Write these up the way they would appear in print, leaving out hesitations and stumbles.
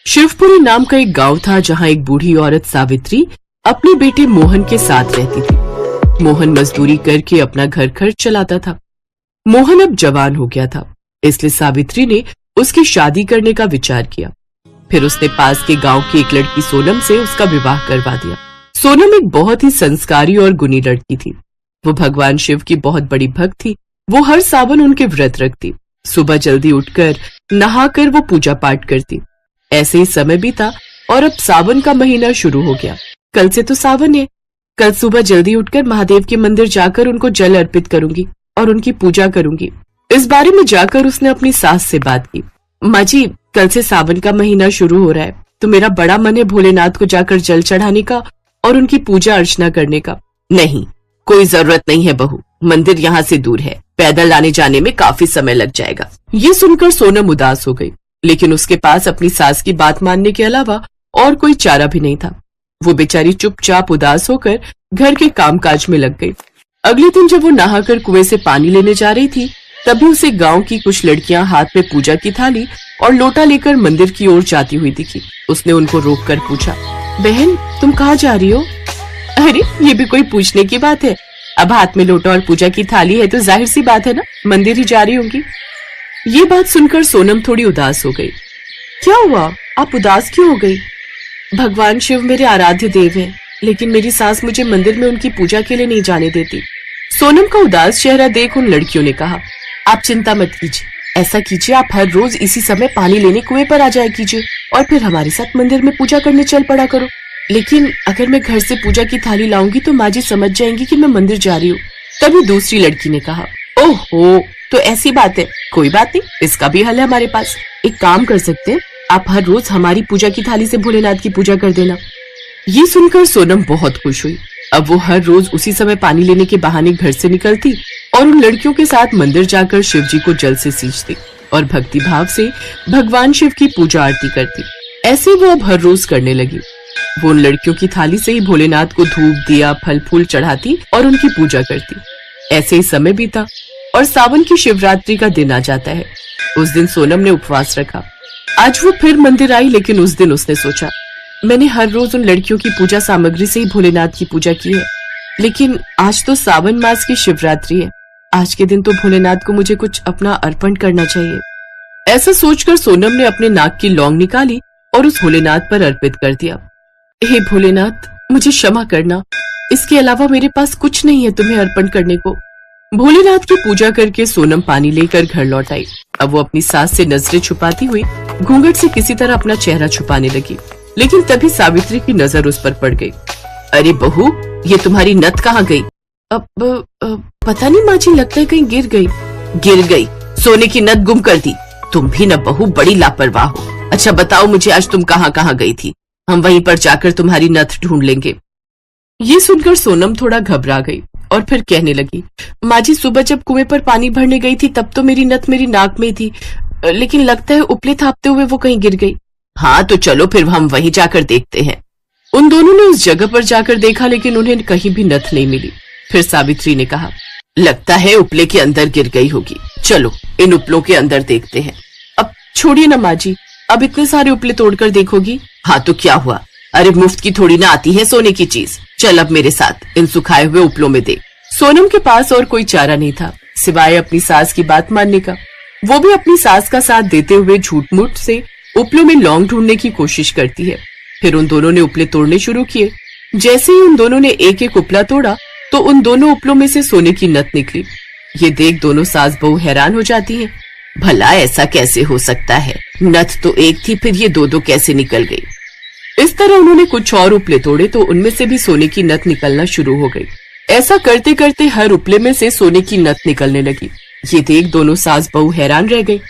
शिवपुरी नाम का एक गांव था जहां एक बूढ़ी औरत सावित्री अपने बेटे मोहन के साथ रहती थी। मोहन मजदूरी करके अपना घर खर्च चलाता था। मोहन अब जवान हो गया था, इसलिए सावित्री ने उसकी शादी करने का विचार किया। फिर उसने पास के गांव की एक लड़की सोनम से उसका विवाह करवा दिया। सोनम एक बहुत ही संस्कारी और गुणी लड़की थी। वो भगवान शिव की बहुत बड़ी भक्त थी। वो हर सावन उनके व्रत रखती। सुबह जल्दी उठकर नहाकर वो पूजा पाठ करती। ऐसे ही समय बीता और अब सावन का महीना शुरू हो गया। कल से तो सावन है। कल सुबह जल्दी उठकर महादेव के मंदिर जाकर उनको जल अर्पित करूंगी और उनकी पूजा करूंगी। इस बारे में जाकर उसने अपनी सास से बात की। माँ जी, कल से सावन का महीना शुरू हो रहा है, तो मेरा बड़ा मन है भोलेनाथ को जाकर जल चढ़ाने का और उनकी पूजा अर्चना करने का। नहीं, कोई जरूरत नहीं है बहू, मंदिर यहाँ से दूर है, पैदल आने जाने में काफी समय लग जाएगा। ये सुनकर सोनम उदास हो गई, लेकिन उसके पास अपनी सास की बात मानने के अलावा और कोई चारा भी नहीं था। वो बेचारी चुपचाप उदास होकर घर के कामकाज में लग गई। अगले दिन जब वो नहाकर कुएं से पानी लेने जा रही थी, तभी उसे गांव की कुछ लड़कियां हाथ में पूजा की थाली और लोटा लेकर मंदिर की ओर जाती हुई दिखी। उसने उनको रोककर पूछा, बहन तुम कहाँ जा रही हो? अरे ये भी कोई पूछने की बात है, अब हाथ में लोटा और पूजा की थाली है तो जाहिर सी बात है ना, मंदिर ही जा रही होंगी। ये बात सुनकर सोनम थोड़ी उदास हो गई। क्या हुआ, आप उदास क्यों हो गई? भगवान शिव मेरे आराध्य देव हैं, लेकिन मेरी सास मुझे मंदिर में उनकी पूजा के लिए नहीं जाने देती। सोनम का उदास चेहरा देख उन लड़कियों ने कहा, आप चिंता मत कीजिए, ऐसा कीजिए आप हर रोज इसी समय पानी लेने कुएं पर आ जाया कीजिए और फिर हमारे साथ मंदिर में पूजा करने चल पड़ा करो। लेकिन अगर मैं घर से पूजा की थाली लाऊंगी तो माँ जी समझ जाएंगी कि मैं मंदिर जा रही हूँ। तभी दूसरी लड़की ने कहा, ओहो तो ऐसी बात है, कोई बात नहीं, इसका भी हल है हमारे पास। एक काम कर सकते हैं, आप हर रोज हमारी पूजा की थाली से भोलेनाथ की पूजा कर देना। ये सुनकर सोनम बहुत खुश हुई। अब वो हर रोज उसी समय पानी लेने के बहाने घर से निकलती और उन लड़कियों के साथ मंदिर जाकर शिव जी को जल से सींचती और भक्ति भाव से भगवान शिव की पूजा आरती करती। ऐसे वो अब हर रोज करने लगी। वो उन लड़कियों की थाली से ही भोलेनाथ को धूप दिया फल फूल चढ़ाती और उनकी पूजा करती। ऐसे ही समय बीता और सावन की शिवरात्रि का दिन आ जाता है। उस दिन सोनम ने उपवास रखा। आज वो फिर मंदिर आई, लेकिन उस दिन उसने सोचा, मैंने हर रोज उन लड़कियों की पूजा सामग्री से ही भोलेनाथ की पूजा की है, लेकिन आज तो सावन मास की शिवरात्रि है। आज के दिन तो भोलेनाथ को मुझे कुछ अपना अर्पण करना चाहिए। ऐसा सोचकर सोनम ने अपने नाक की लौंग निकाली और उस भोलेनाथ पर अर्पित कर दिया। हे भोलेनाथ, मुझे क्षमा करना, इसके अलावा मेरे पास कुछ नहीं है तुम्हें अर्पण करने को। भोलेनाथ की पूजा करके सोनम पानी लेकर घर लौट आई। अब वो अपनी सास से नजरें छुपाती हुई घूंघट से किसी तरह अपना चेहरा छुपाने लगी, लेकिन तभी सावित्री की नजर उस पर पड़ गई। अरे बहू, ये तुम्हारी नथ कहाँ गई? अब पता नहीं माँ जी, लगता है कहीं गिर गई। गिर गई? सोने की नथ गुम कर दी? तुम भी न बहू बड़ी लापरवाह हो। अच्छा बताओ मुझे, आज तुम कहाँ कहाँ गई थी? हम वहीं पर जाकर तुम्हारी नथ ढूंढ लेंगे। ये सुनकर सोनम थोड़ा घबरा गई और फिर कहने लगी, माँ जी सुबह जब कुएं पर पानी भरने गई थी तब तो मेरी नथ मेरी नाक में थी, लेकिन लगता है उपले थापते हुए वो कहीं गिर गई। हाँ तो चलो फिर हम वहीं जाकर देखते हैं। उन दोनों ने उस जगह पर जाकर देखा, लेकिन उन्हें कहीं भी नथ नहीं मिली। फिर सावित्री ने कहा, लगता है उपले के अंदर गिर गई होगी, चलो इन उपलों के अंदर देखते हैं। अब छोड़िए ना माँ जी, अब इतने सारे उपले तोड़कर देखोगी? हाँ तो क्या हुआ, अरे मुफ्त की थोड़ी ना आती है सोने की चीज। चल अब मेरे साथ इन सुखाए हुए उपलों में देख। सोनम के पास और कोई चारा नहीं था सिवाय अपनी सास की बात मानने का। वो भी अपनी सास का साथ देते हुए झूठ मूठ से उपलों में लौंग ढूंढने की कोशिश करती है। फिर उन दोनों ने उपले तोड़ने शुरू किए। जैसे ही उन दोनों ने एक एक उपला तोड़ा तो उन दोनों उपलों में से सोने की नथ निकली। ये देख दोनों सास बहू हैरान हो जाती हैं। भला ऐसा कैसे हो सकता है, नथ तो एक थी, फिर ये दो दो कैसे निकल गई? इस तरह उन्होंने कुछ और उपले तोड़े तो उनमें से भी सोने की नथ निकलना शुरू हो गई। ऐसा करते करते हर उपले में से सोने की नथ निकलने लगी। ये देख दोनों सास बहू हैरान रह गई।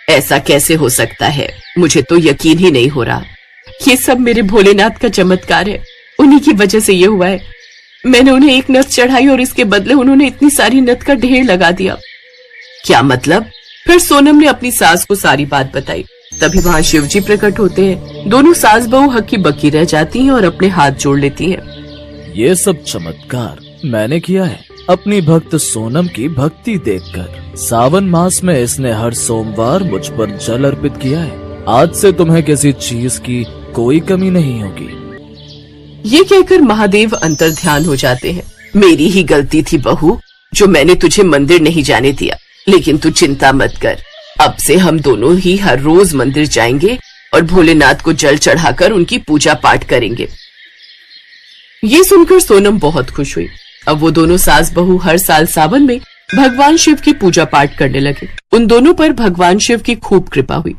ऐसा कैसे हो सकता है, मुझे तो यकीन ही नहीं हो रहा। ये सब मेरे भोलेनाथ का चमत्कार है, उन्हीं की वजह से ये हुआ है। मैंने उन्हें एक नथ चढ़ाई और इसके बदले उन्होंने इतनी सारी नथ का ढेर लगा दिया। क्या मतलब? फिर सोनम ने अपनी सास को सारी बात बताई। तभी वहाँ शिवजी प्रकट होते हैं। दोनों सास बहू हक्की बक्की रह जाती हैं और अपने हाथ जोड़ लेती हैं। ये सब चमत्कार मैंने किया है अपनी भक्त सोनम की भक्ति देखकर। सावन मास में इसने हर सोमवार मुझ पर जल अर्पित किया है आज से तुम्हें किसी चीज की कोई कमी नहीं होगी। ये कहकर महादेव अंतर्ध्यान हो जाते हैं। मेरी ही गलती थी बहू, जो मैंने तुझे मंदिर नहीं जाने दिया। लेकिन तू चिंता मत कर, अब से हम दोनों ही हर रोज मंदिर जाएंगे और भोलेनाथ को जल चढ़ाकर उनकी पूजा पाठ करेंगे। ये सुनकर सोनम बहुत खुश हुई। अब वो दोनों सास बहू हर साल सावन में भगवान शिव की पूजा पाठ करने लगे। उन दोनों पर भगवान शिव की खूब कृपा हुई।